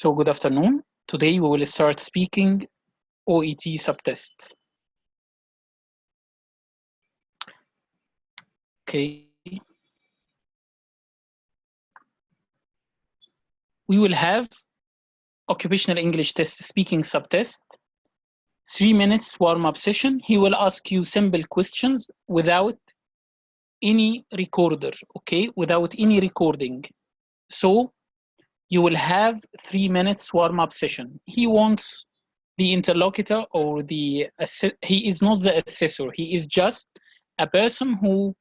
So good afternoon. Today we will start speaking OET subtest. Okay. We will have occupational English test speaking subtest, 3 minutes warm-up session. He will ask you simple questions without any recorder, okay, without any recording. So you will have 3 minutes warm-up session. He wants the interlocutor or he is not the assessor. He is just a person who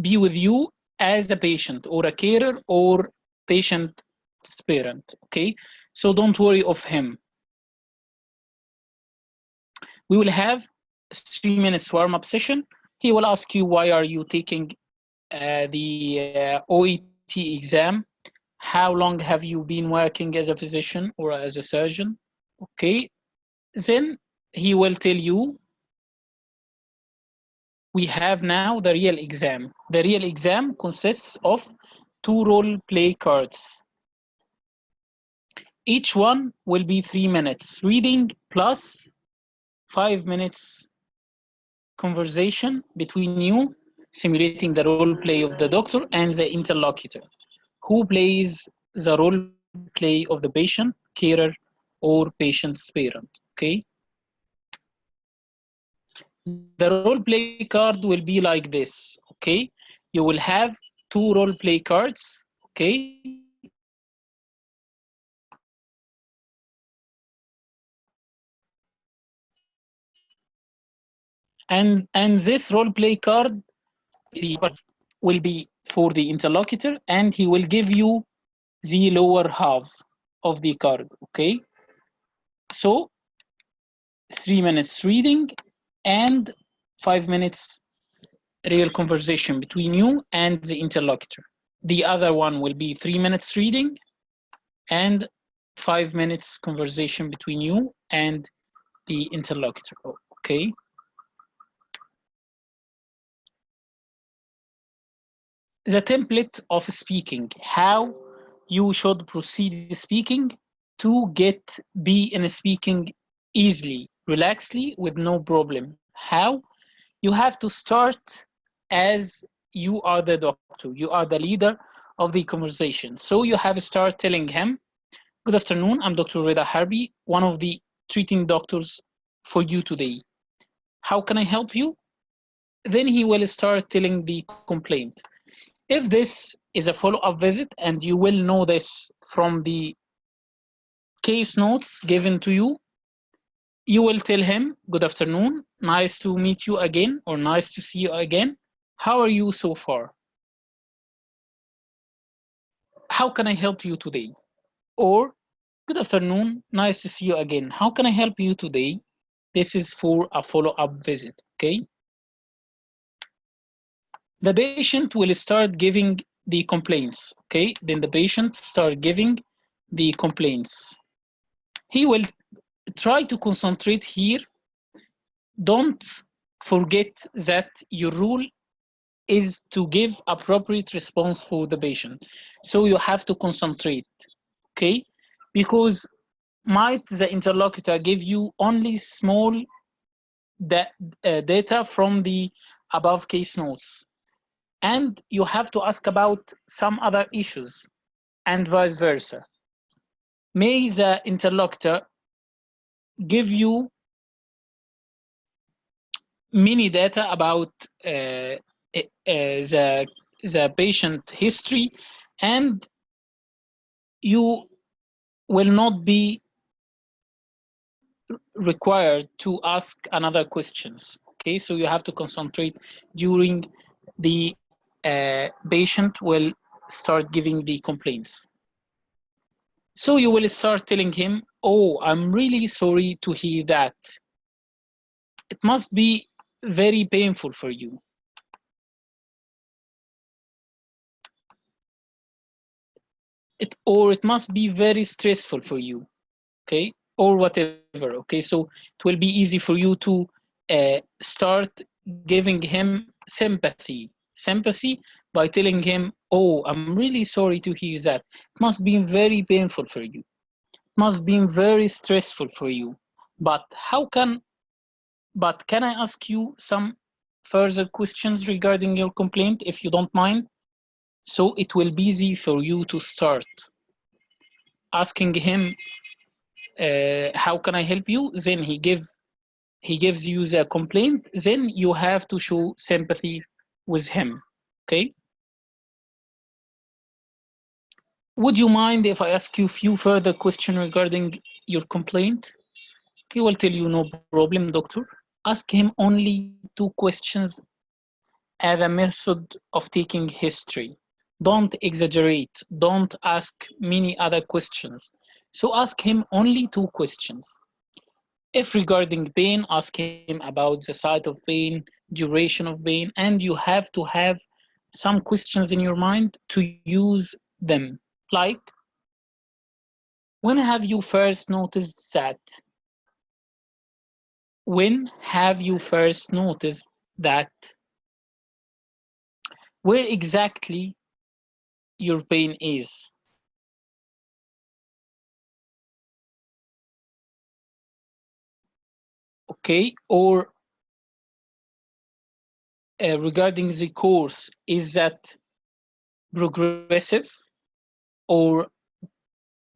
be with you as a patient or a carer or patient's parent, okay? So don't worry of him. We will have 3 minutes warm-up session. He will ask you, why are you taking the OET exam? How long have you been working as a physician or as a surgeon? Okay, then he will tell you, we have now the real exam. The real exam consists of 2 role play cards. Each one will be 3 minutes reading plus 5 minutes conversation between you, simulating the role play of the doctor and the interlocutor, who plays the role play of the patient, carer, or patient's parent, okay? The role play card will be like this, okay? You will have 2 role play cards, okay? And this role play card will be for the interlocutor, and he will give you the lower half of the card, okay? So 3 minutes reading and 5 minutes real conversation between you and the interlocutor. The other one will be 3 minutes reading and 5 minutes conversation between you and the interlocutor, okay? The template of speaking, how you should proceed speaking to be in speaking easily, relaxedly, with no problem. How? You have to start as you are the doctor, you are the leader of the conversation. So you have to start telling him, good afternoon, I'm Dr. Reda Harbi, one of the treating doctors for you today. How can I help you? Then he will start telling the complaint. If this is a follow-up visit, and you will know this from the case notes given to you, you will tell him, good afternoon, nice to meet you again, or nice to see you again. How are you so far? How can I help you today? Or, good afternoon, nice to see you again. How can I help you today? This is for a follow-up visit, okay? The patient will start giving the complaints, okay? Then the patient start giving the complaints. He will try to concentrate here. Don't forget that your rule is to give appropriate response for the patient. So you have to concentrate, okay? Because might the interlocutor give you only small data from the above case notes, and you have to ask about some other issues, and vice versa. May the interlocutor give you many data about the patient history, and you will not be required to ask another questions, okay? So you have to concentrate during the patient will start giving the complaints. So you will start telling him, oh, I'm really sorry to hear that. It must be very painful for you. Or it must be very stressful for you, okay? Or whatever, okay? So it will be easy for you to start giving him sympathy. Sympathy by telling him, oh, I'm really sorry to hear that. It must be very painful for you. It must be very stressful for you. But can I ask you some further questions regarding your complaint, if you don't mind? So it will be easy for you to start asking him, how can I help you? Then he gives you the complaint. Then you have to show sympathy with him. Okay? Would you mind if I ask you a few further questions regarding your complaint? He will tell you, no problem, doctor. Ask him only two questions as a method of taking history. Don't exaggerate. Don't ask many other questions. So ask him only two questions. If regarding pain, ask him about the site of pain, duration of pain, and you have to have some questions in your mind to use them. Like, when have you first noticed that? When have you first noticed that? Where exactly your pain is? Okay, or regarding the course, is that progressive or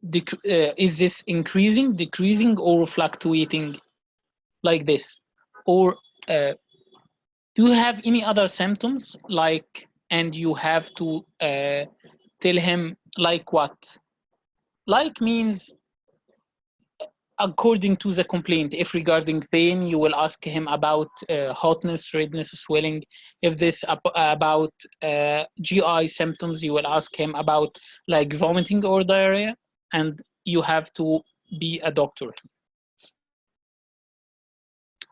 is this increasing, decreasing, or fluctuating like this? Or do you have any other symptoms like, and you have to tell him like what? Like means according to the complaint. If regarding pain, you will ask him about hotness, redness, swelling. If this about GI symptoms, you will ask him about like vomiting or diarrhea, and you have to be a doctor.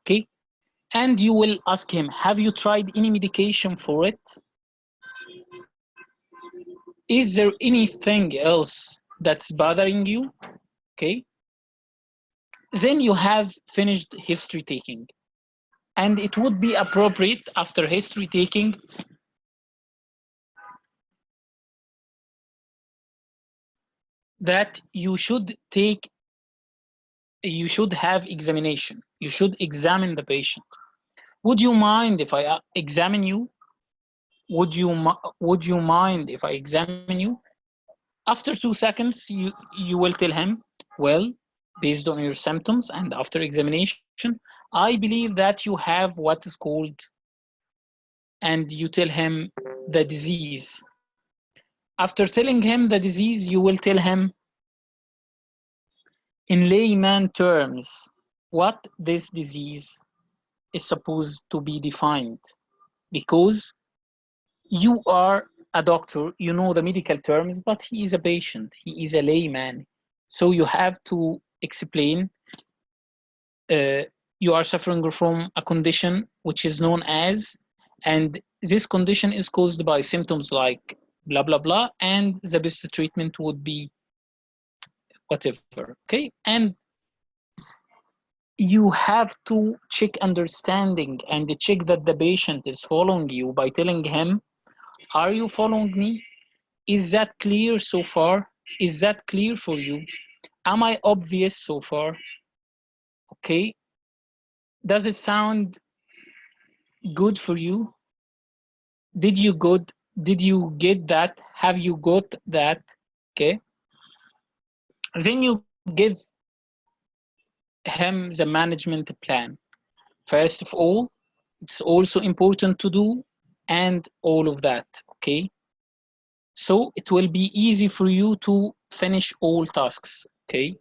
Okay, and you will ask him, have you tried any medication for it? Is there anything else that's bothering you? Okay, then you have finished history taking. And it would be appropriate after history taking that you should have examination. You should examine the patient. Would you mind if I examine you? Would you mind if I examine you? After 2 seconds, you will tell him, well, based on your symptoms and after examination, I believe that you have what is called, and you tell him the disease. After telling him the disease, you will tell him in layman terms what this disease is supposed to be defined, because you are a doctor, you know the medical terms, but he is a patient, he is a layman. So you have to explain, uh, you are suffering from a condition which is known as, and this condition is caused by symptoms like blah blah blah, and the best treatment would be whatever. Okay, and you have to check understanding and check that the patient is following you by telling him, are you following me? Is that clear so far? Is that clear for you? Am I obvious so far? Okay, does it sound good for you? Did you get that? Have you got that? Okay, then you give him the management plan. First of all, it's also important to do, and all of that. Okay, so it will be easy for you to finish all tasks. Okay,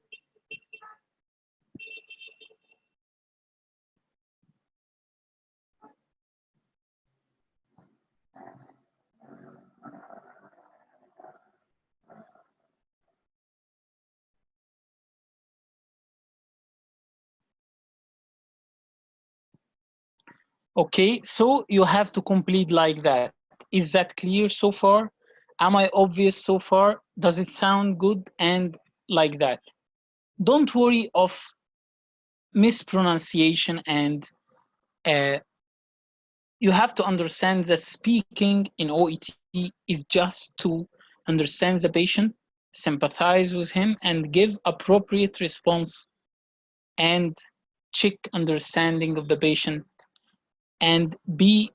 okay, so you have to complete like that. Is that clear so far? Am I obvious so far? Does it sound good? And like that. Don't worry of mispronunciation and uh, you have to understand that speaking in OET is just to understand the patient, sympathize with him, and give appropriate response and check understanding of the patient and be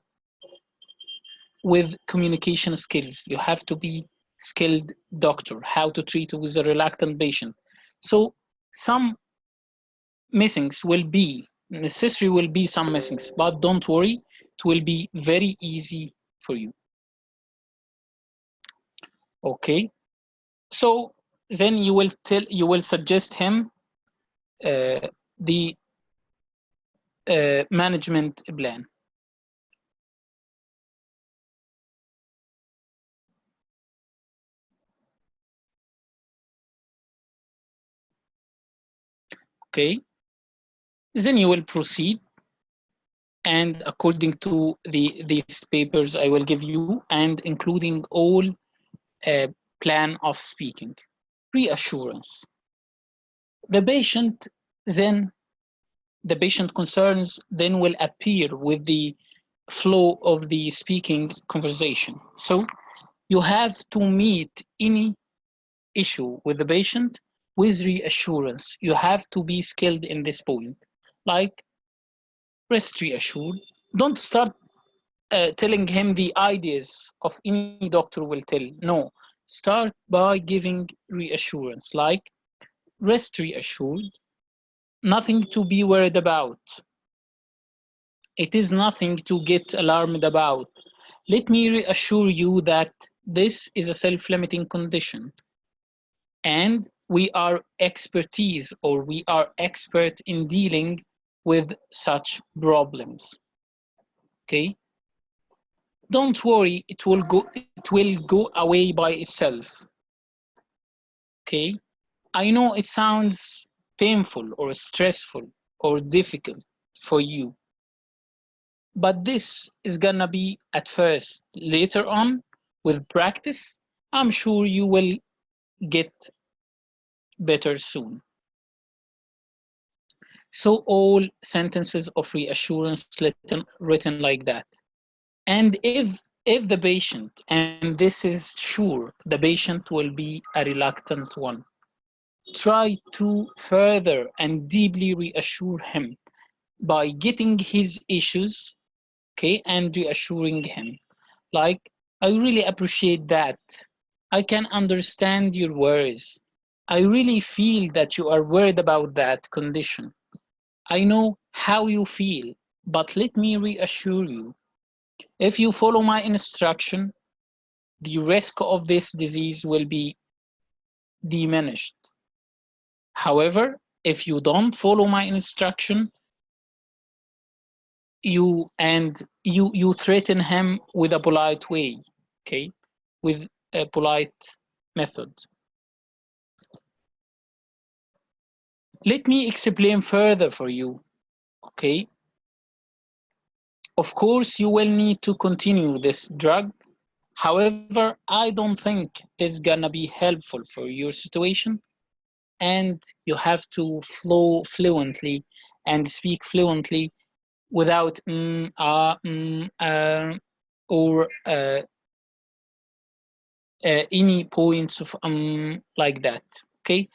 with communication skills. You have to be skilled doctor, how to treat with a reluctant patient. So some missings will be necessary, will be some missings, but don't worry, it will be very easy for you. Okay, so then you will suggest him the management plan. Okay, then you will proceed, and according to these papers I will give you, and including all plan of speaking. Reassurance. The patient then the patient concerns then will appear with the flow of the speaking conversation. So you have to meet any issue with the patient with reassurance. You have to be skilled in this point. Like, rest reassured. Don't start telling him the ideas of any doctor will tell. No, start by giving reassurance. Like, rest reassured, nothing to be worried about. It is nothing to get alarmed about. Let me reassure you that this is a self-limiting condition, and we are expertise, or we are expert in dealing with such problems. Okay, don't worry, it will go away by itself. Okay, I know it sounds painful or stressful or difficult for you, but this is gonna be at first. Later on, with practice, I'm sure you will get better soon. So all sentences of reassurance written like that. And if the patient, and this is sure, the patient will be a reluctant one, try to further and deeply reassure him by getting his issues, okay, and reassuring him. Like, I really appreciate that. I can understand your worries. I really feel that you are worried about that condition. I know how you feel, but let me reassure you. If you follow my instruction, the risk of this disease will be diminished. However, if you don't follow my instruction, you threaten him with a polite way, okay, with a polite method. Let me explain further for you, okay? Of course, you will need to continue this drug. However, I don't think it's gonna be helpful for your situation, and you have to flow fluently and speak fluently without or any points of like that. Okay,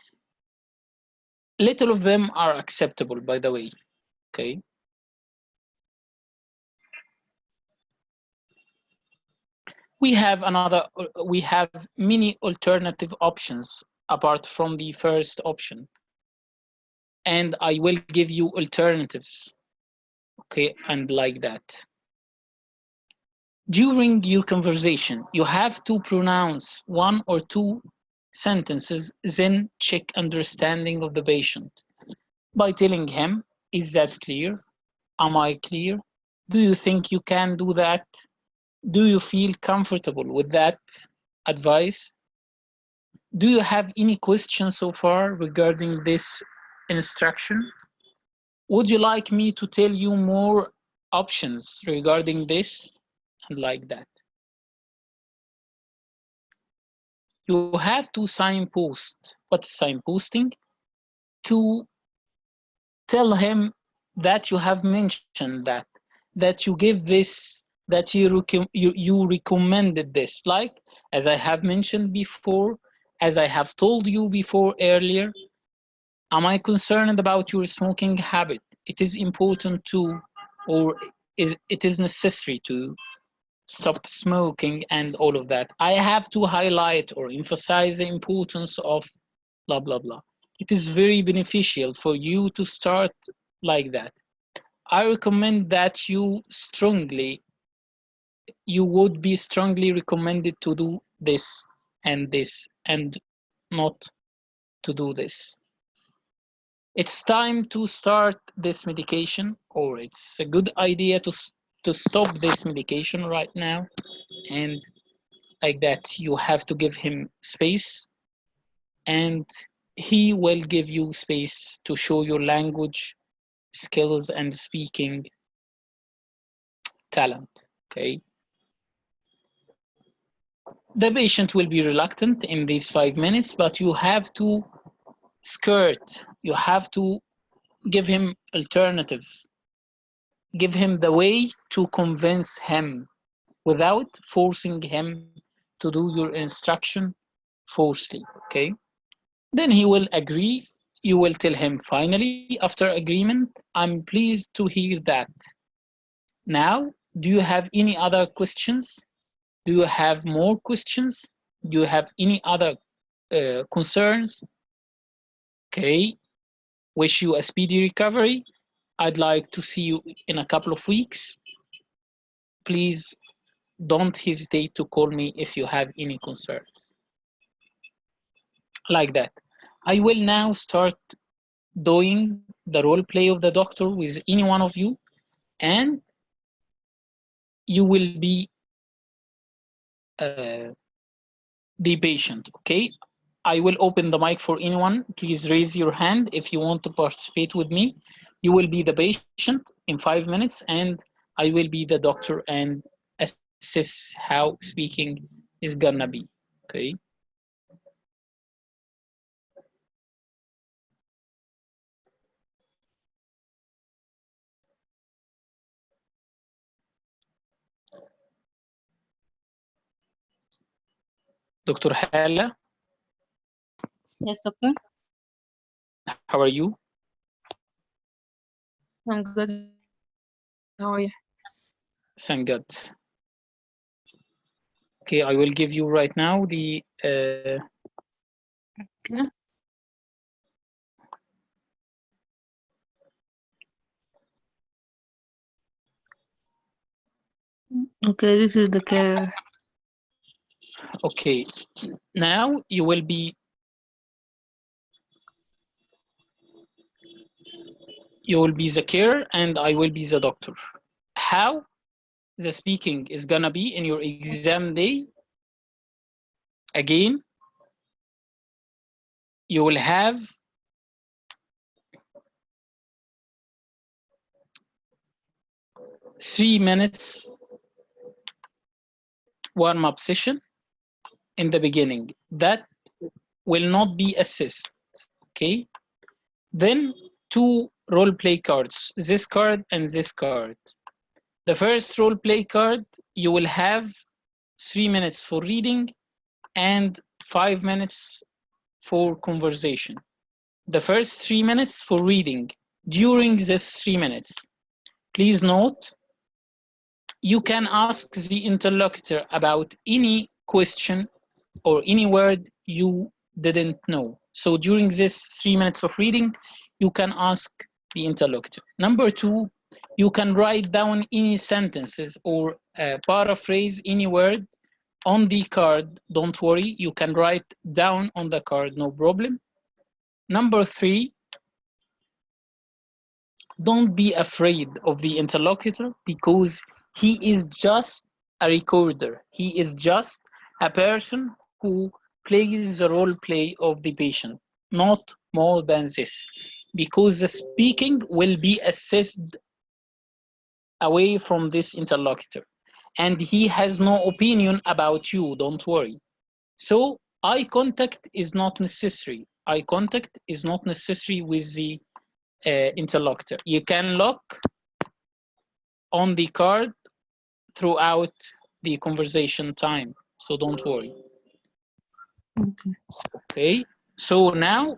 little of them are acceptable, by the way. Okay, we have many alternative options apart from the first option, and I will give you alternatives. Okay, and like that. During your conversation, you have to pronounce one or two sentences, then check understanding of the patient by telling him, is that clear? Am I clear? Do you think you can do that? Do you feel comfortable with that advice? Do you have any questions so far regarding this instruction? Would you like me to tell you more options regarding this? And like that. You have to signpost. What's signposting? To tell him that you have mentioned that that you give this, that you recommended this. Like, as I have mentioned before, as I have told you before earlier, am I concerned about your smoking habit? It is important to, or it is necessary to stop smoking and all of that. I have to highlight or emphasize the importance of blah, blah, blah. It is very beneficial for you to start like that. I recommend that you would be strongly recommended to do this and not to do this. It's time to start this medication, or it's a good idea to stop this medication right now. And like that, you have to give him space, and he will give you space to show your language skills and speaking talent. Okay. The patient will be reluctant in these 5 minutes, but you have to you have to give him alternatives, give him the way to convince him without forcing him to do your instruction forcefully. Okay. Then he will agree. You will tell him, finally, after agreement, I'm pleased to hear that. Now, do you have any other questions? Do you have more questions? Do you have any other concerns? Okay. Wish you a speedy recovery. I'd like to see you in a couple of weeks. Please don't hesitate to call me if you have any concerns. Like that. I will now start doing the role play of the doctor with any one of you, and you will be the patient. Okay. I will open the mic for anyone. Please raise your hand if you want to participate with me. You will be the patient in 5 minutes, and I will be the doctor and assess how speaking is gonna be. Okay. Dr. Hala, Yes, doctor. how are you? I'm good. How are you? Thank God. Okay, I will give you right now the Okay. Okay, this is the care. okay. Now you will be the carer and I will be the doctor. How the speaking is gonna be in your exam day? Again, you will have 3 minutes warm-up session in the beginning. That will not be assessed. Okay. Then 2 role play cards, this card and this card. The first role play card, you will have 3 minutes for reading and 5 minutes for conversation. The first 3 minutes for reading. During this 3 minutes, please note, you can ask the interlocutor about any question or any word you didn't know. So during this 3 minutes of reading, you can ask the interlocutor. Number 2, you can write down any sentences or paraphrase any word on the card. Don't worry, you can write down on the card, no problem. Number 3, don't be afraid of the interlocutor because he is just a recorder. He is just a person who plays the role play of the patient, not more than this, because the speaking will be assessed away from this interlocutor and he has no opinion about you, don't worry. So eye contact is not necessary. Eye contact is not necessary with the interlocutor. You can look on the card throughout the conversation time, so don't worry. Okay. Okay, so now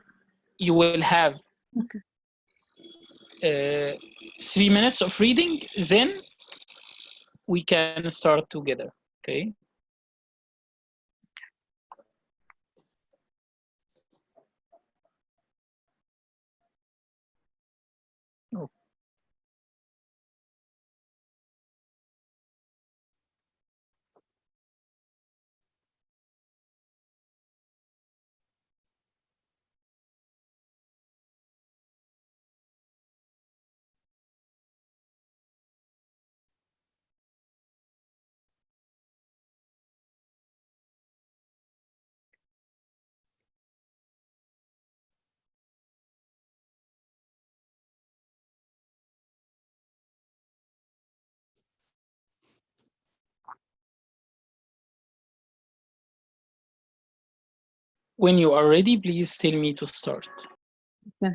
you will have Okay. 3 minutes of reading, then we can start together. Okay. When you are ready, please tell me to start. Okay.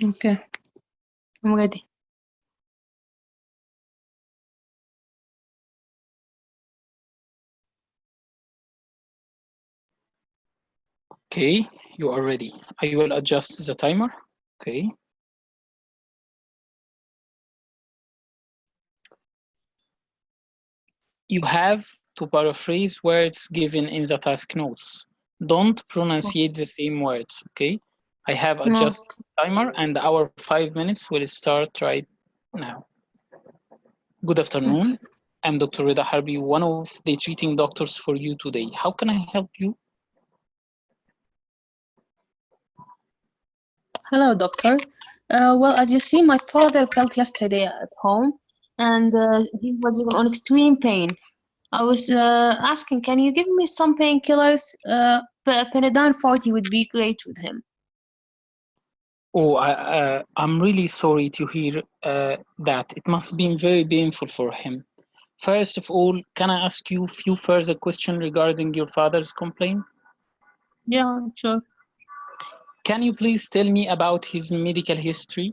Okay. I'm ready. Okay, you are ready. I will adjust the timer. Okay. You have to paraphrase words given in the task notes. Don't pronunciate the same words, okay? I have No. adjusted the timer and our 5 minutes will start right now. Good Okay. afternoon. I'm Dr. Rida Harbi, one of the treating doctors for you today. How can I help you? Hello, doctor. Well, as you see, my father felt yesterday at home, and he was in on extreme pain. I was asking, can you give me some painkillers? Panadol 40 would be great with him. Oh, I'm really sorry to hear that. It must be very painful for him. First of all, can I ask you a few further questions regarding your father's complaint? Yeah, sure. Can you please tell me about his medical history?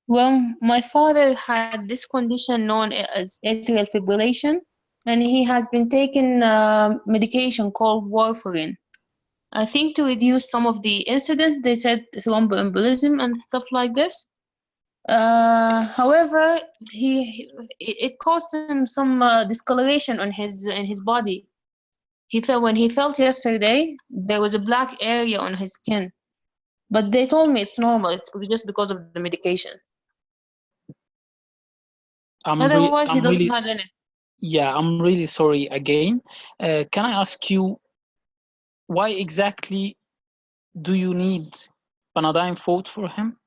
Well, my father had this condition known as atrial fibrillation, and he has been taking medication called warfarin. I think to reduce some of the incident, they said thromboembolism and stuff like this. However, it caused him some discoloration on his body. He felt when he felt yesterday, there was a black area on his skin. But they told me it's normal. It's just because of the medication. Otherwise, he I'm doesn't really, have any. yeah, I'm really sorry again. Can I ask you why exactly do you need Panadine food for him?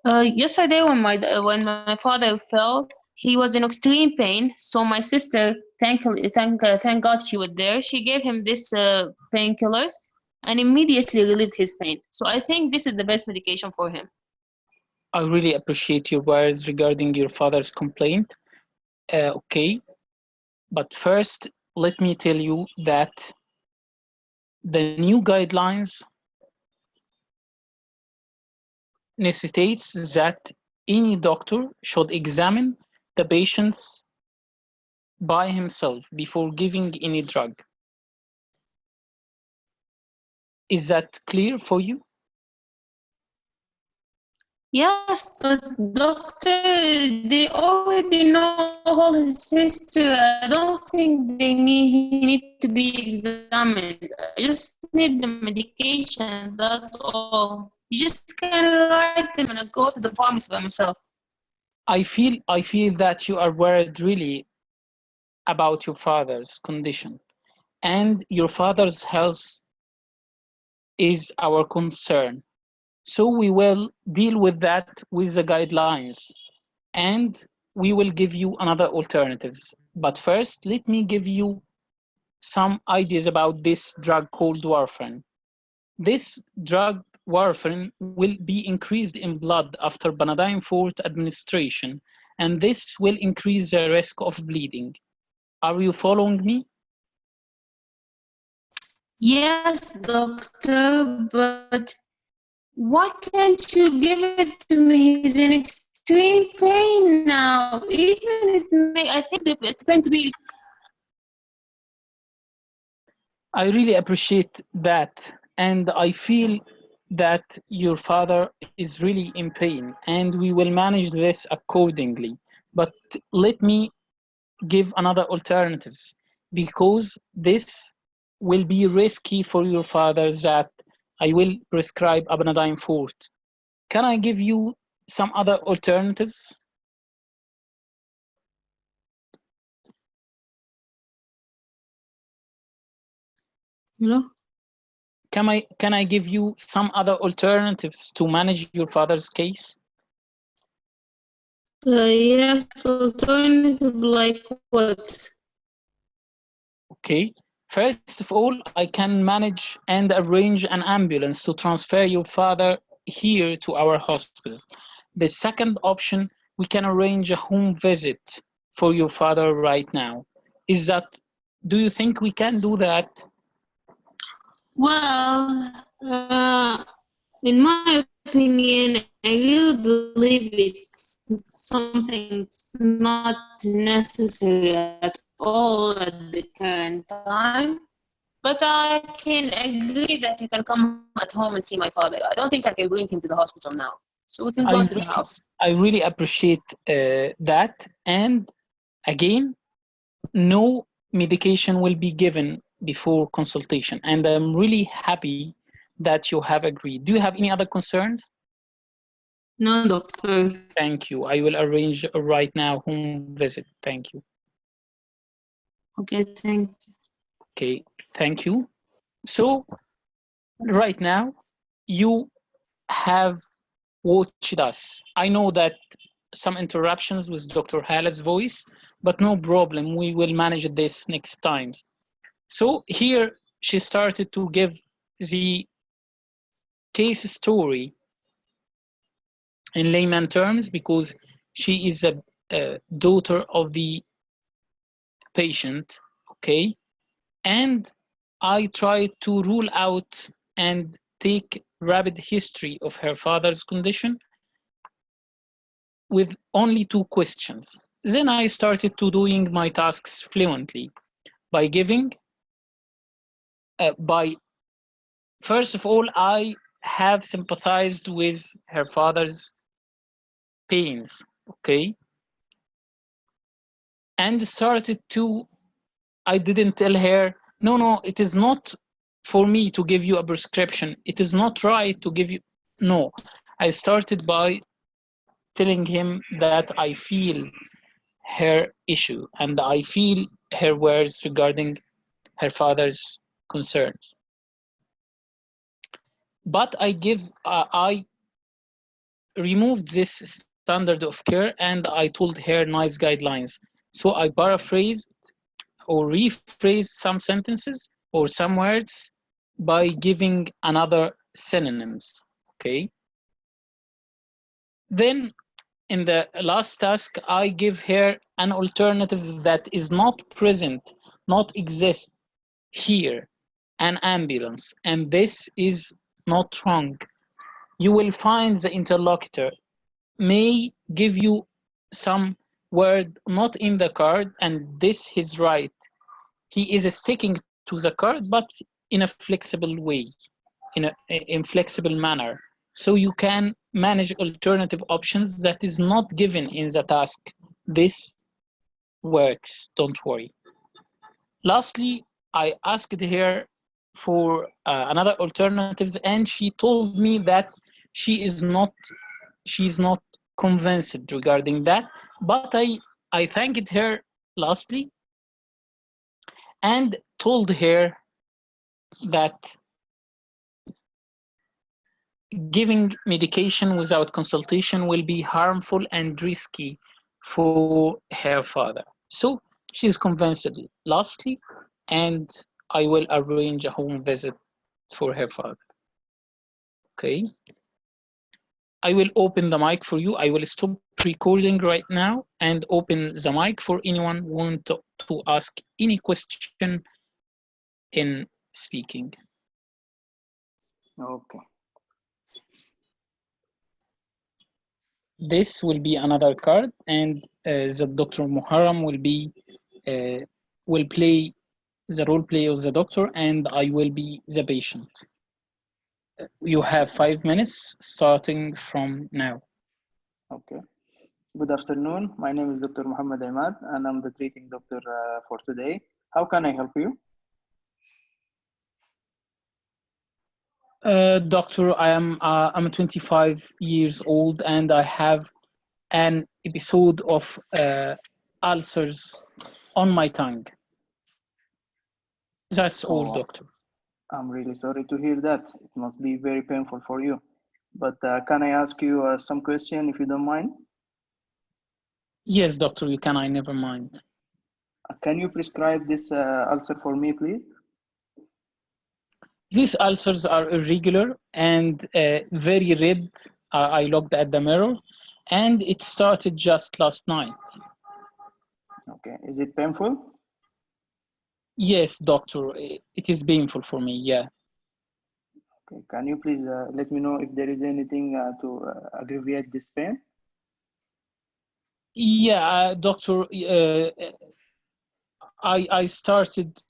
Yesterday, when my father fell, he was in extreme pain. So my sister, thank God, she was there. She gave him this painkillers and immediately relieved his pain. So I think this is the best medication for him. I really appreciate your words regarding your father's complaint. Okay, but first, let me tell you that the new guidelines necessitates that any doctor should examine the patients by himself before giving any drug. Is that clear for you? Yes, but doctor, they already know all his history. I don't think he need to be examined. I just need the medications. That's all. You just can write them and I go to the pharmacy by myself. I feel that you are worried really about your father's condition, and your father's health is our concern. So we will deal with that with the guidelines, and we will give you another alternatives. But first, let me give you some ideas about this drug called warfarin. This drug warfarin will be increased in blood after Banadine Forte administration, and this will increase the risk of bleeding. Are you following me? Yes, doctor, but why can't you give it to me? He's in extreme pain now. Even I think it's going to be. I really appreciate that, and I feel that your father is really in pain, and we will manage this accordingly. But let me give another alternatives, because this will be risky for your father that I will prescribe Abanadine Forte. Can I give you some other alternatives? No. Can I give you some other alternatives to manage your father's case? Yes, alternative like what? Okay. First of all, I can manage and arrange an ambulance to transfer your father here to our hospital. The second option, we can arrange a home visit for your father right now. Is that, do you think we can do that? Well, in my opinion, I really believe it's something not necessary at all at the current time. But I can agree that you can come at home and see my father. I don't think I can bring him to the hospital now. So we can go I to the really, house. I really appreciate that. And again, no medication will be given before consultation. And I'm really happy that you have agreed. Do you have any other concerns? No, doctor. Thank you. I will arrange right now home visit. Thank you. Okay, thank you. Okay, thank you. So right now, you have watched us. I know that some interruptions with Dr. Hala's voice, but no problem. We will manage this next time. So here she started to give the case story in layman terms, because she is a daughter of the patient, okay? And I tried to rule out and take rapid history of her father's condition with only 2 questions. Then I started to doing my tasks fluently by giving, by first of all, I have sympathized with her father's pains, okay, and started to. I didn't tell her, no, no, it is not for me to give you a prescription. It is not right to give you. No, I started by telling him that I feel her issue and I feel her words regarding her father's concerns. But I removed this standard of care and I told her nice guidelines. So I paraphrased or rephrased some sentences or some words by giving another synonyms. Okay. Then in the last task, I give her an alternative that is not present, not exist here, an ambulance. And this is not wrong. You will find the interlocutor may give you some word not in the card, and this is right. He is sticking to the card, but in a flexible way, in flexible manner. So you can manage alternative options that is not given in the task. This works, don't worry. Lastly, I asked her for another alternatives, and she told me that she's not convinced regarding that. But I thanked her lastly and told her that giving medication without consultation will be harmful and risky for her father. So she's convinced lastly, and I will arrange a home visit for her father. Okay. I will open the mic for you. I will stop recording right now and open the mic for anyone who want to ask any question in speaking. Okay. This will be another card, and the Dr. Muharram will play the role play of the doctor, and I will be the patient. You have 5 minutes starting from now. Okay. Good afternoon. My name is Dr. Muhammad Ahmad, and I'm the treating doctor for today. How can I help you? Doctor, I'm 25 years old, and I have an episode of ulcers on my tongue. That's all, Oh, doctor. I'm really sorry to hear that. It must be very painful for you. But can I ask you some question if you don't mind? Yes, doctor, you can. I never mind. Can you prescribe this ulcer for me, please? These ulcers are irregular and very red. I looked at the mirror, and it started just last night. Okay. Is it painful? Yes, doctor, it is painful for me. Yeah. Okay. Can you please let me know if there is anything to aggravate this pain? Yeah, doctor, I started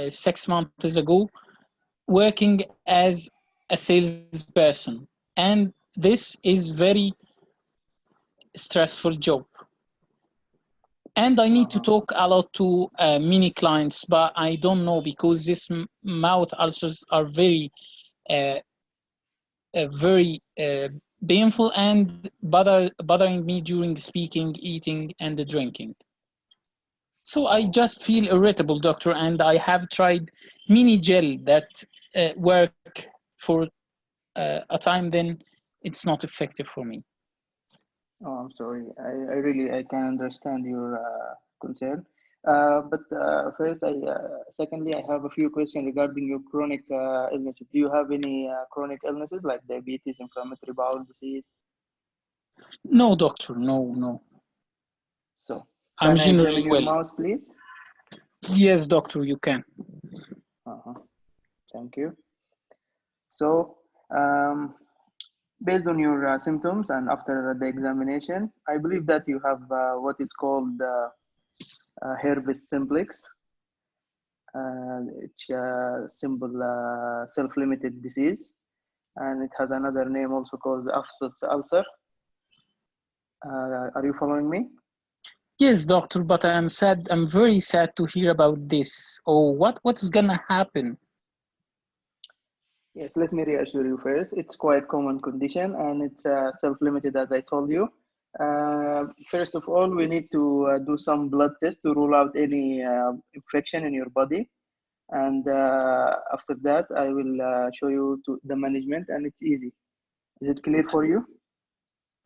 6 months ago working as a salesperson, and this is very stressful job. And I need to Uh-huh. talk a lot to many clients, but I don't know because this mouth ulcers are uh, very painful and bothering me during speaking, eating, and drinking. So I Oh, just feel irritable, doctor, and I have tried mini gel that work for a time. Then it's not effective for me. oh, I'm sorry. I really I can understand your concern. But first, secondly, I have a few questions regarding your chronic illnesses. Do you have any chronic illnesses like diabetes, inflammatory bowel disease? No, doctor, no. So, I'm can I examine generally your well. mouth, please? Yes, doctor, you can. Uh-huh. Thank you. So, um, based on your symptoms and after the examination, I believe that you have what is called herpes simplex. It's a simple self-limited disease, and it has another name also called Afsus ulcer. Are you following me? Yes, doctor, but I'm sad. I'm very sad to hear about this. Oh, what's gonna happen? Yes, let me reassure you first. It's quite common condition, and it's self-limited, as I told you. First of all, we need to do some blood test to rule out any infection in your body. And after that, I will show you to the management, and it's easy. Is it clear for you?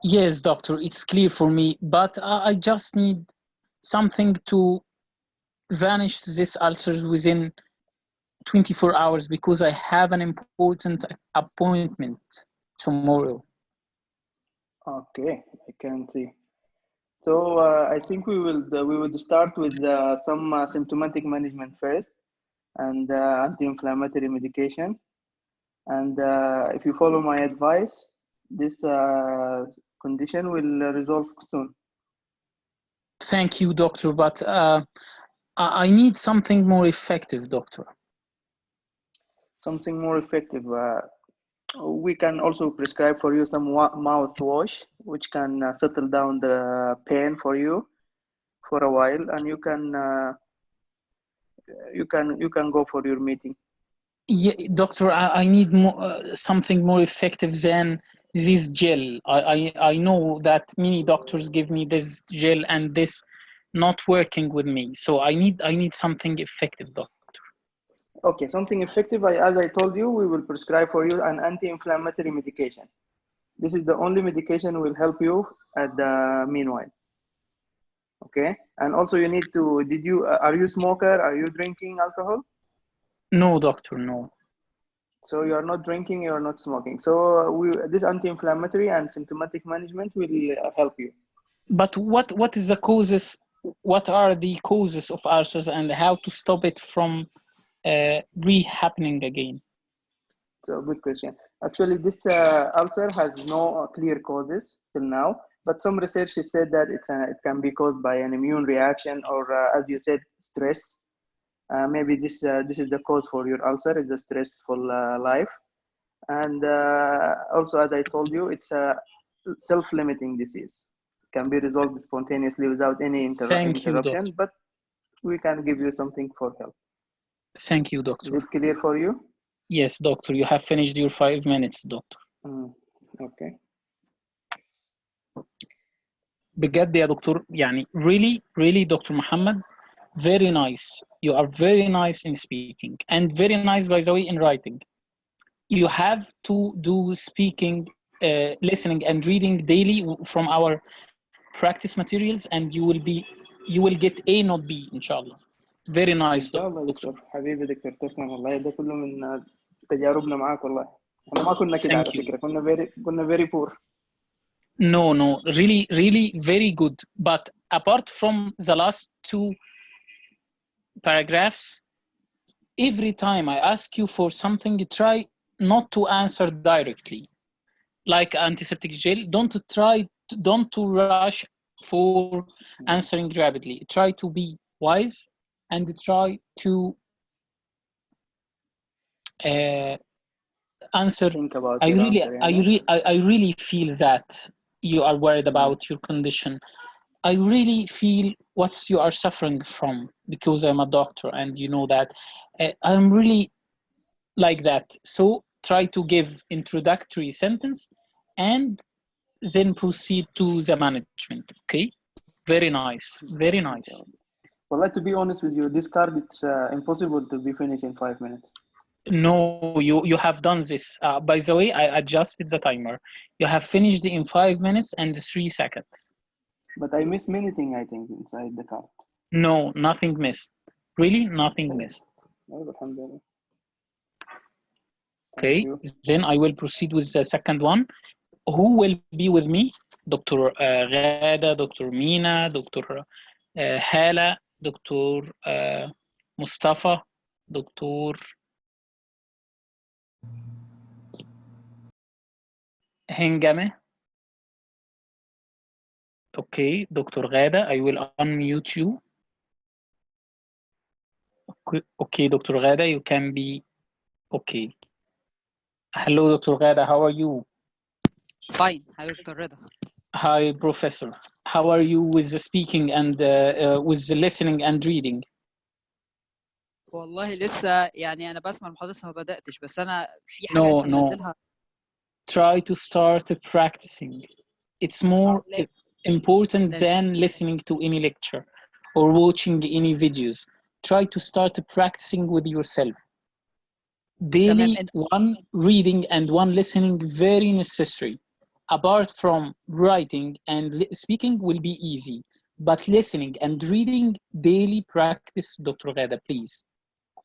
Yes, doctor, it's clear for me, but I just need something to vanish these ulcers within 24 hours because I have an important appointment tomorrow. Okay, I can see. So I think we will start with some symptomatic management first, and anti-inflammatory medication. And if you follow my advice, this condition will resolve soon. Thank you, doctor, but I need something more effective, doctor. Something more effective. We can also prescribe for you some mouthwash, which can settle down the pain for you for a while, and you can go for your meeting. Yeah, doctor, I need more, something more effective than this gel. I know that many doctors give me this gel and this not working with me. So I need something effective, doctor. Okay, something effective. As I told you, we will prescribe for you an anti-inflammatory medication. This is the only medication will help you at the meanwhile. Okay, and also you need to. Did you? Are you smoker? Are you drinking alcohol? No, doctor, no. So you are not drinking, you are not smoking. So this anti-inflammatory and symptomatic management will help you. But what is the causes? What are the causes of ulcers and how to stop it from re-happening again? So good question. Actually, this ulcer has no clear causes till now, but some research has said that it can be caused by an immune reaction or, as you said, stress. Maybe this is the cause for your ulcer, is a stressful life. And also, as I told you, it's a self-limiting disease. It can be resolved spontaneously without any Thank you, doctor. interruption, but we can give you something for help. Thank you, Is doctor. it clear for you? Yes, doctor. You have finished your 5 minutes, doctor. Okay. بجد يا دكتور يعني really Dr. Muhammad, very nice. You are very nice in speaking and very nice, by the way, in writing. You have to do speaking, listening and reading daily from our practice materials, and you will get A not B inshallah. Very nice, ان شاء الله doctor. دكتور. حبيبي دكتور، تسلم والله. ده كله من تجاربنا معاك والله. احنا ما كنا كده على Thank you. فكره، كنا very poor. No, really very good. But apart from the last 2 paragraphs, every time I ask you for something, try not to answer directly. Like antiseptic gel, don't to rush for answering rapidly. Try to be wise and try to answer. Think about your answer, يعني. I really feel that you are worried about your condition. I really feel what you are suffering from, because I'm a doctor and you know that. I'm really like that. So try to give introductory sentence and then proceed to the management. Okay, very nice, very nice. Well, to be honest with you, this card, it's impossible to be finished in 5 minutes. No, you have done this. By the way, I adjusted the timer. You have finished in 5 minutes and 3 seconds. But I miss many things, I think, inside the card. No, nothing missed. Really, nothing missed. Alhamdulillah. Okay, then I will proceed with the second one. Who will be with me? Dr. Ghada, Dr. Mina, Dr. Hala, Dr. Mustafa, Dr. Hengame. Okay, Dr. Ghada, I will unmute you. Okay, Dr. Ghada, you can be okay. Hello, Dr. Ghada, how are you? Fine. Hi, Dr. Reda. Hi, Professor. How are you with the speaking and with the listening and reading? والله لسه يعني أنا بسمع المحاضرة لسه ما بدأتش، بس أنا في حاجة No, أنت منزلها. Try to start practicing. It's more important than listening to any lecture or watching any videos. Try to start practicing with yourself. Daily, one reading and one listening, very necessary. Apart from writing and speaking will be easy, but listening and reading daily practice, Dr. Ghada, please.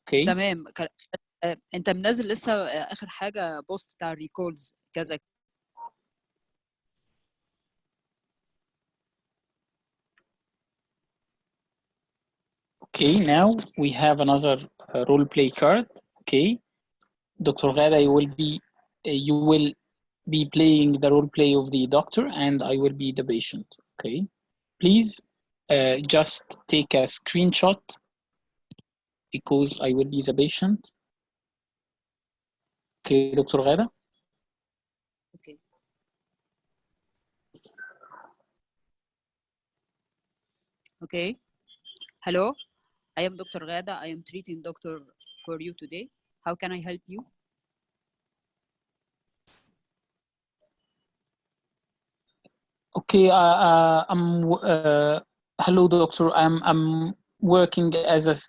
Okay. تمام. أنت منزل لسه آخر حاجة بوست بتاع الريكوردز كذا. Okay, now we have another role play card. Okay, Dr. Ghada, you will be playing the role play of the doctor, and I will be the patient. Okay, please just take a screenshot because I will be the patient. Okay, Dr. Ghada. Okay. Okay. Hello, I am Dr. Ghada. I am treating doctor for you today. How can I help you? Okay, hello, doctor. I'm working as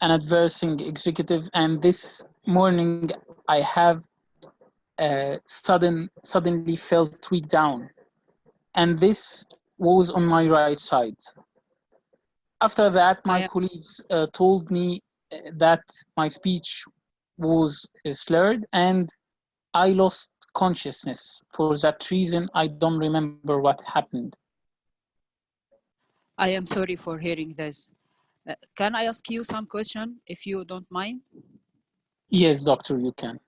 an adversing executive, and this morning I have suddenly felt weak down, and this was on my right side. After that, my colleagues told me that my speech was slurred and I lost consciousness. For that reason, I don't remember what happened. I am sorry for hearing this. Can I ask you some question if you don't mind? Yes, doctor, you can.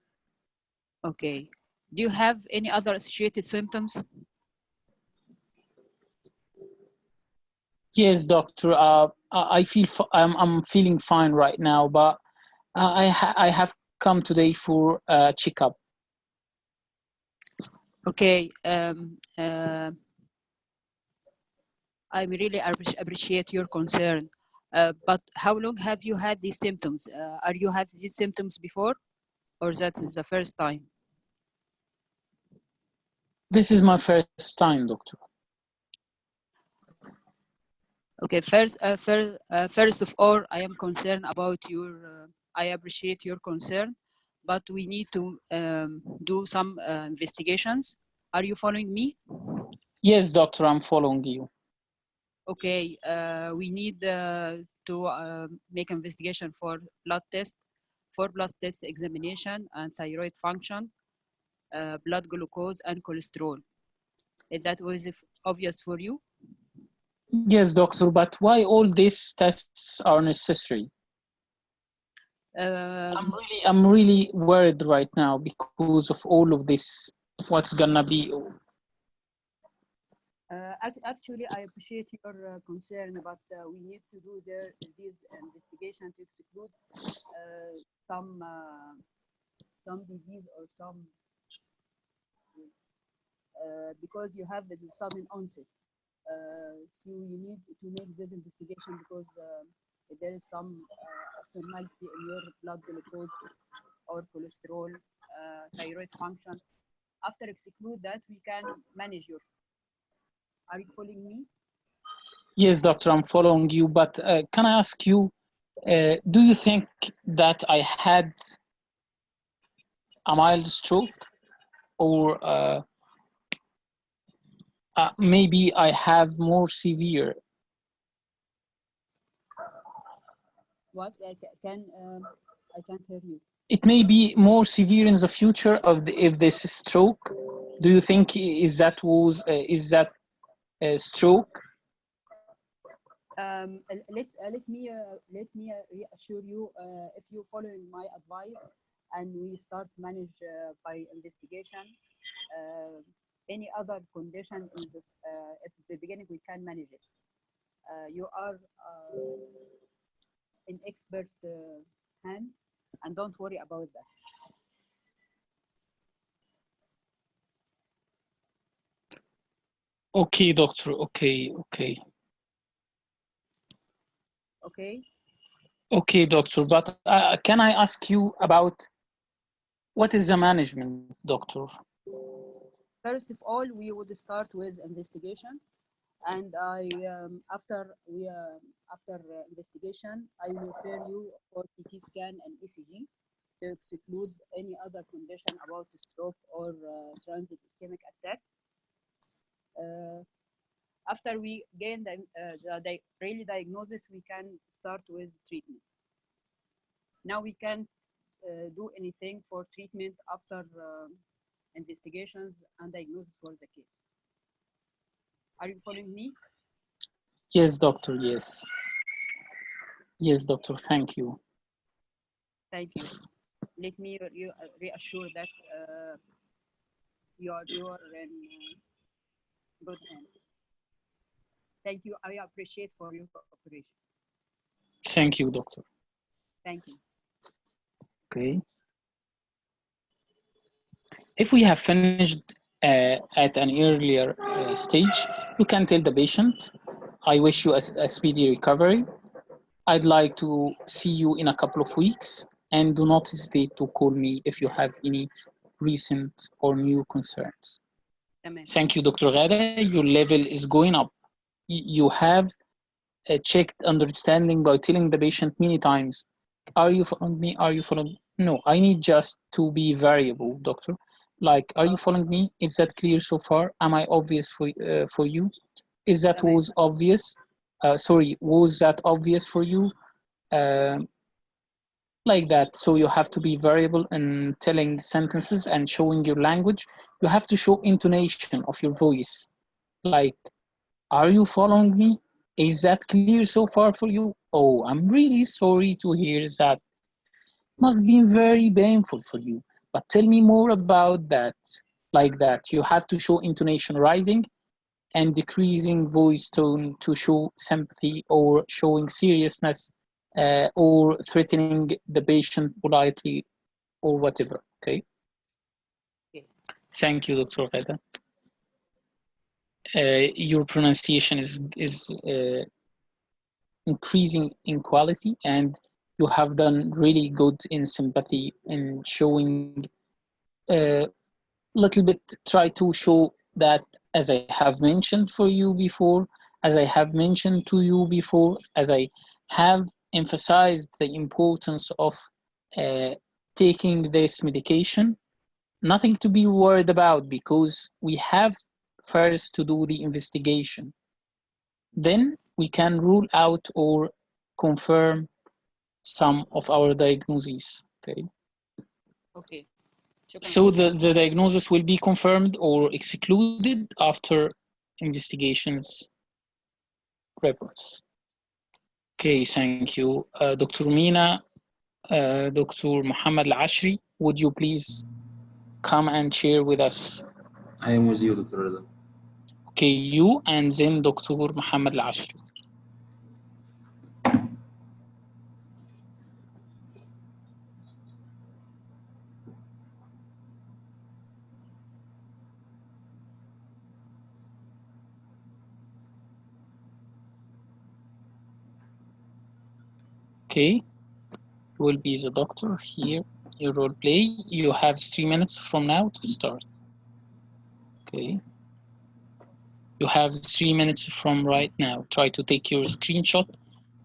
Okay. Do you have any other associated symptoms? Yes, doctor. I'm feeling fine right now, but I have come today for a checkup. Okay. I really appreciate your concern. But how long have you had these symptoms? Are you have these symptoms before, or that is the first time? This is my first time, doctor. Okay. First of all, I am concerned about your. I appreciate your concern, but we need to do some investigations. Are you following me? Yes, doctor, I'm following you. Okay. We need to make investigation for blood test examination and thyroid function, blood glucose and cholesterol. Is that was obvious for you? Yes, doctor, but why all these tests are necessary? Um, I'm really worried right now because of all of this. What's gonna be? Actually, I appreciate your concern, but we need to do this investigation to exclude uh, some uh, some disease or some because you have this sudden onset. So you need to make this investigation because there is some abnormality in your blood glucose or cholesterol, thyroid function. After exclude that, we can manage your. Are you following me? Yes, doctor, I'm following you. But can I ask you? Do you think that I had a mild stroke, or maybe I have more severe? What I can't hear you. It may be more severe in the future of if this stroke. Do you think is that a stroke? Let me reassure you if you following my advice and we start manage by investigation any other condition in this at the beginning we can manage it. You are in expert hand and don't worry about that. Okay, doctor. Okay, okay. Okay. Okay, doctor. But can I ask you about what is the management, doctor? First of all, we would start with investigation, and after investigation, I will refer you for CT scan and ECG to exclude any other condition about stroke or transient ischemic attack. Uh, After we gain the really diagnosis, we can start with treatment. Now we can do anything for treatment after investigations and diagnosis for the case. Are you following me? Yes, doctor. Yes. Yes, doctor. Thank you. Thank you. Let me reassure that you are in good hands. Thank you. I appreciate for your cooperation. Thank you, doctor. Thank you. Okay. If we have finished at an earlier stage, you can tell the patient, I wish you a speedy recovery. I'd like to see you in a couple of weeks, and do not hesitate to call me if you have any recent or new concerns. Amen. Thank you, Dr. Ghada. Your level is going up. You have checked understanding by telling the patient many times, are you following me? Are you following me? No, I need just to be variable, doctor. Like, are you following me? Is that clear so far? Am I obvious for you? Is that Amen. was obvious? Was that obvious for you? Um like that. So you have to be variable in telling sentences and showing your language. You have to show intonation of your voice. Like, are you following me? Is that clear so far for you? Oh, I'm really sorry to hear that. Must be very painful for you. But tell me more about that. Like that. You have to show intonation rising and decreasing voice tone to show sympathy or showing seriousness or threatening the patient politely or whatever. Okay. Okay. Thank you, Dr. Ghada. Your pronunciation is increasing in quality, and you have done really good in sympathy and showing a little bit. Try to show that, as I have mentioned for you before, as I have mentioned to you before, as I have emphasized the importance of uh, taking this medication. Nothing to be worried about because we have first to do the investigation. Then we can rule out or confirm some of our diagnoses. Okay. Okay. شكرا So دكتور. the diagnosis will be confirmed or excluded after investigations reports. Okay, thank you. Dr. Mina, Dr. Muhammad Al-Ashri, would you please come and share with us? I am with you, Dr. Rida. Okay, you and then Dr. Muhammad Al-Ashri. Okay, you will be the doctor here. Your role play. You have 3 minutes from now to start. Okay. You have 3 minutes from right now. Try to take your screenshot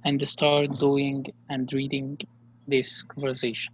and start doing and reading this conversation.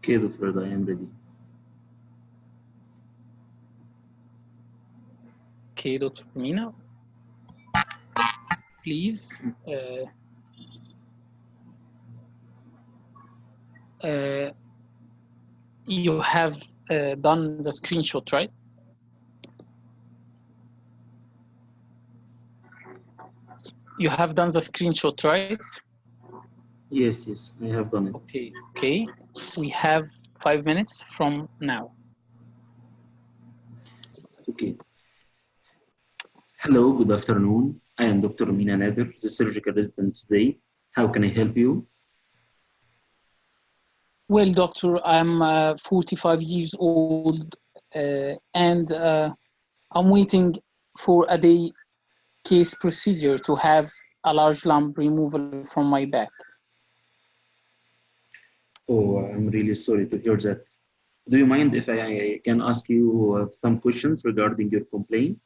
Okay, Dr. Rida, I am ready. Okay, Dr. Mina, please. You have done the screenshot, right? You have done the screenshot, right? Yes, yes, I have done it. Okay. We have 5 minutes from now. Okay. Hello, good afternoon. I am Dr. Mina Nader, the surgical resident today. How can I help you? Well, doctor, I'm 45 years old and I'm waiting for a day case procedure to have a large lump removal from my back. Oh, I'm really sorry to hear that. Do you mind if I can ask you some questions regarding your complaint?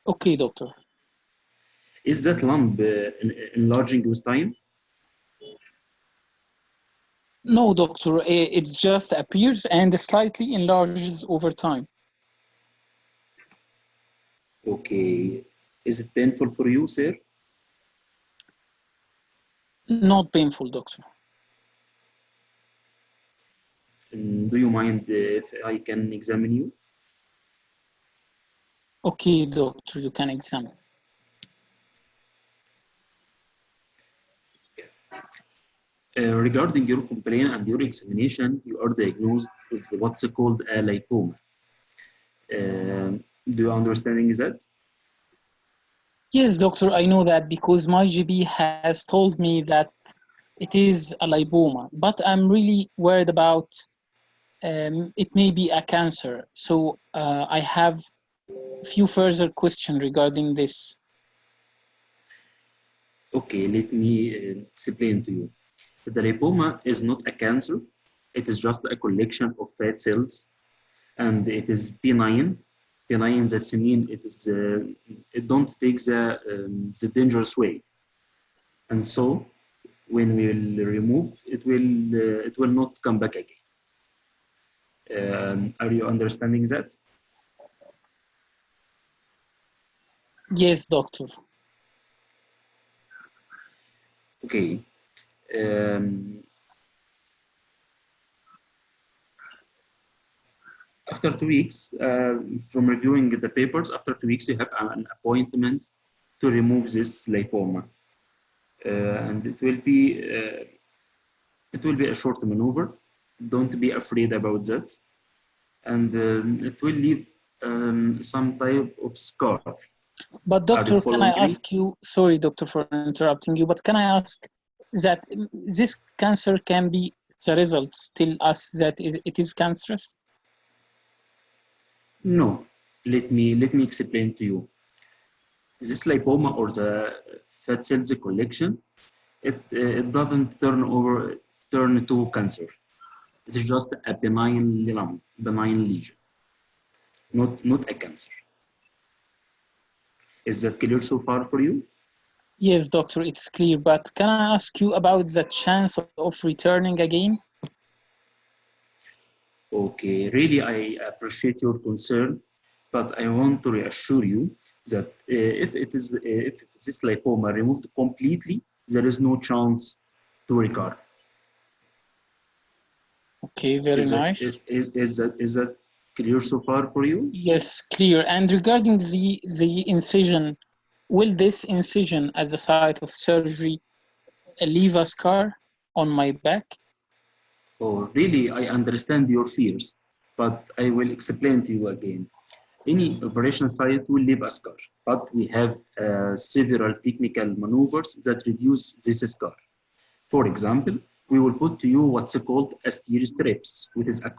Okay, doctor. Is that lump enlarging with time? No, doctor, it just appears and slightly enlarges over time. Okay. Is it painful for you, sir? Not painful, doctor. Do you mind if I can examine you? Okay, doctor, you can examine. Regarding your complaint and your examination, you are diagnosed with what's called a lipoma. Do you understanding that? Yes, doctor, I know that because my GP has told me that it is a lipoma, but I'm really worried about it may be a cancer. So I have a few further questions regarding this. Okay, let me explain to you. The lipoma is not a cancer. It is just a collection of fat cells, and it is benign. Benign, that's mean it don't take the dangerous way. And so, when we will remove, it will not come back again. Are you understanding that? Yes, doctor. Okay. Um, After 2 weeks, from reviewing the papers, after 2 weeks, you have an appointment to remove this lipoma. And it will be a short maneuver. Don't be afraid about that. And it will leave some type of scar. But Are you doctor, can I following me? ask you, sorry, doctor, for interrupting you, but can I ask that this cancer can be the results tell us that it is cancerous? No. Let me explain to you. This lipoma or the fat cells collection, it doesn't turn to cancer. It is just a benign lump, benign lesion, not a cancer. Is that clear so far for you? Yes, doctor, it's clear, but can I ask you about the chance of returning again? Okay, really, I appreciate your concern, but I want to reassure you that if this lipoma removed completely, there is no chance to recover. Okay, very Is that nice. is that clear so far for you? Yes, clear. And regarding the incision, will this incision at the site of surgery leave a scar on my back? Oh, really, I understand your fears, but I will explain to you again. Any operation site will leave a scar, but we have several technical maneuvers that reduce this scar. For example, we will put to you what's called a steer strips, which is a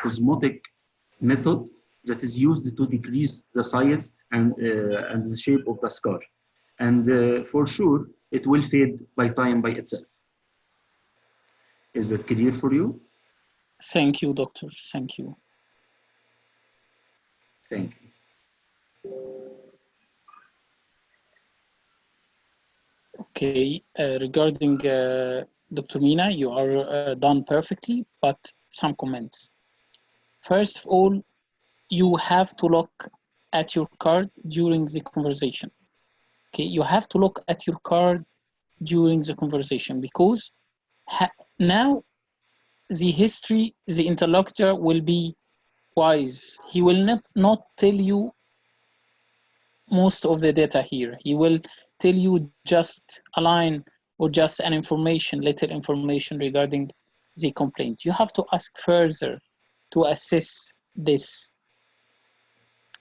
cosmetic method that is used to decrease the size and the shape of the scar. And for sure, it will fade by time by itself. Is that clear for you? Thank you, doctor. Thank you. Thank you. Okay, regarding Dr. Mina, you are done perfectly, but some comments. First of all, you have to look at your card during the conversation. Okay, you have to look at your card during the conversation because now the history, the interlocutor will be wise. He will not tell you most of the data here. He will tell you just a line or just an information, little information regarding the complaint. You have to ask further to assess this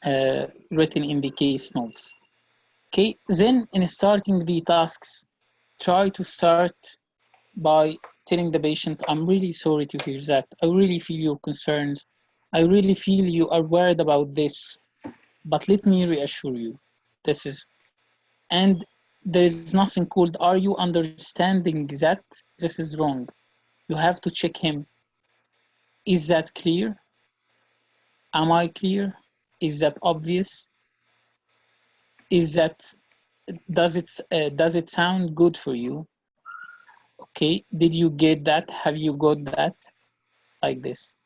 written in the case notes. Okay, then in starting the tasks, try to start by telling the patient, I'm really sorry to hear that. I really feel your concerns. I really feel you are worried about this, but let me reassure you, this is, and there is nothing called, are you understanding that? This is wrong. You have to check him. Is that clear? Am I clear? Is that obvious? Is that, does it sound good for you? Okay, did you get that? Have you got that? Like this.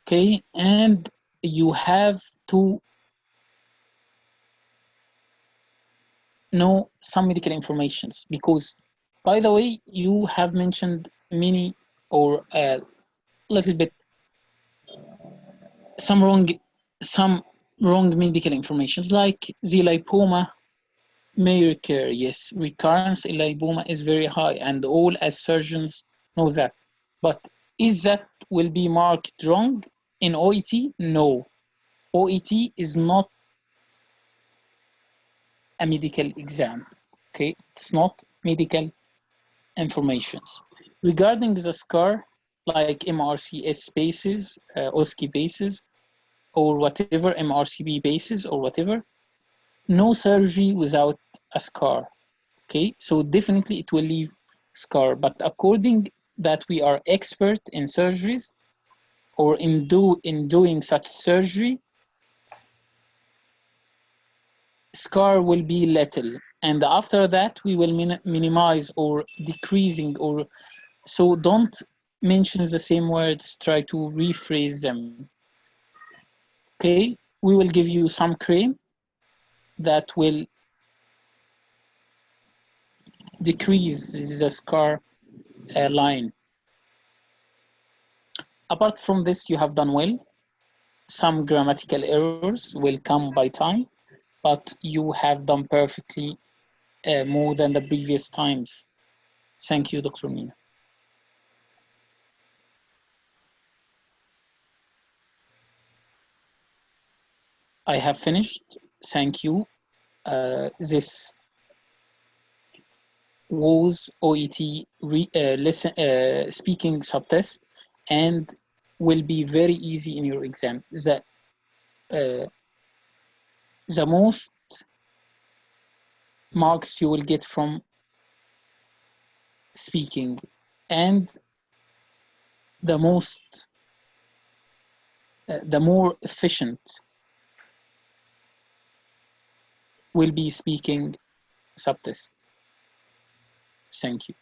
Okay, and you have to know some medical informations, because, by the way, you have mentioned many or a little bit some wrong medical informations, like the lipoma may recur. Yes, recurrence in lipoma is very high, and all as surgeons know that. But is that will be marked wrong in OET? No. OET is not a medical exam. Okay, it's not medical informations. Regarding the scar, like MRCS bases, OSCE bases, or whatever, MRCB bases, or whatever, no surgery without a scar. Okay, so definitely it will leave scar. But according that we are expert in surgeries or in doing such surgery, scar will be little, and after that we will minimize or decreasing, or so don't mention the same words, try to rephrase them. Okay, we will give you some cream that will decrease the scar line. Apart from this, you have done well. Some grammatical errors will come by time, but you have done perfectly, more than the previous times. Thank you, Dr. Mina. I have finished. Thank you. This was OET speaking subtest, and will be very easy in your exam. Uh, the most marks you will get from speaking, and the more efficient will be speaking subtest. Thank you.